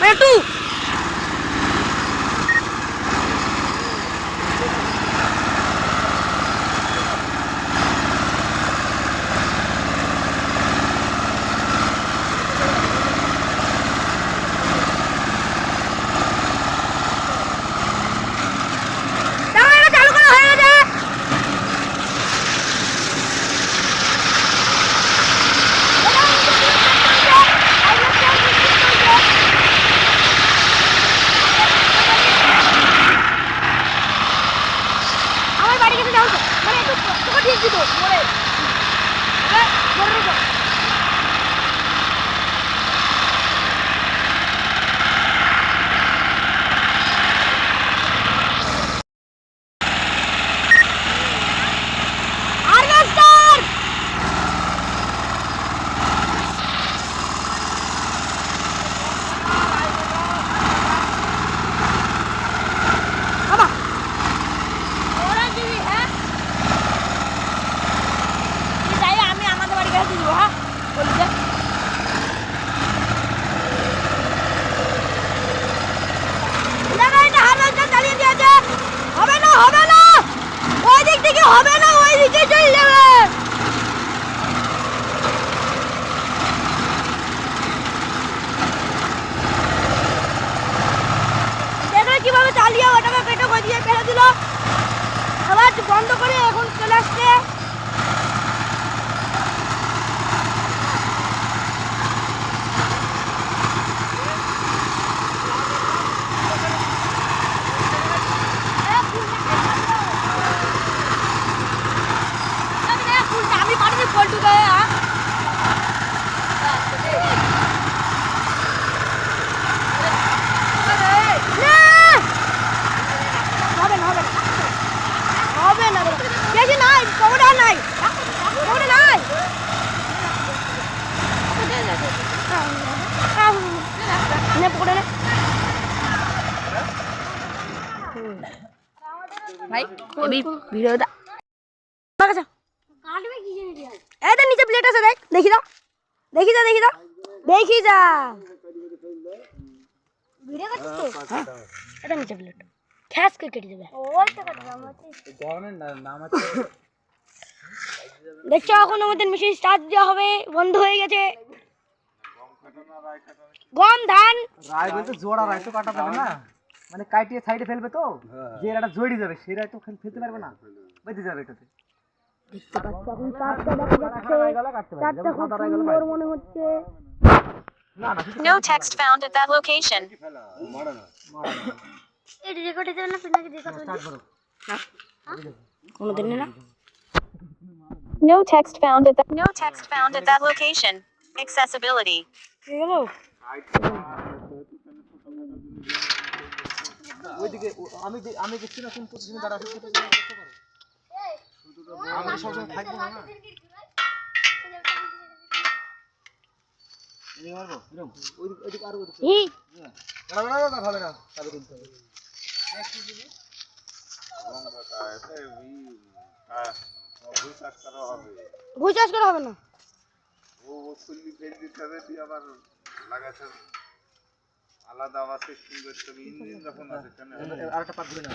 একটু কিভাবে চালিয়ে ওটাকে পেটে গজিয়ে ফেলে দিল আবার বন্ধ করে এখন চলে আসছে আমি পাঠিয়ে পল্টু গায়ে ভাই এই ভিডিওটা কাটবে কি জানি এই তো নিচে প্লেট আছে দেখ দেখি দাও দেখি যা ভিডিও করছিস তো হ্যাঁ এটা নিচে প্লেট খ্যাস করে কেটে দেবে ওইটা কাটবে গভর্নমেন্ট নাম আছে দেখছো এখন আমাদের মেশিন স্টার্ট দেওয়া হবে বন্ধ হয়ে গেছে গম ধান রায় বলতে জোড়া রায় তো কাটা যাবে না মানে কাটিয়ে সাইডে ফেলবে তো যে এটা জড়ি যাবে সেই রায় তো ফেলতে পারবে না বেঁধে যাবে এটাতে দেখতে পাচ্ছ এখন চারটা দেখা যাচ্ছে চারটা খুব সুন্দর মনে হচ্ছে No text found at that location. এই রেকর্ড হতে না পিনাকে রেকর্ড স্টার্ট করো কোনদিন না No text found at that location. Accessibility. কি গেল ওইদিকে আমি দেখছি না কোন পজিশনে দাঁড়া আছে সেটা চেষ্টা করো আমরা সবসময় থাকবো না এই মারবো এরকম ওইদিকে আর ওইদিকে না হবে না তবে তুলতে হবে ভুই চাষ করা হবে না ও ফুললি ফেল দিতে হবে তুই আবার লাগাতে আলাদা আবার সিস্টেম করতে হবে ইঞ্জিন যখন আছে কেন আরেকটা পাত ধরে না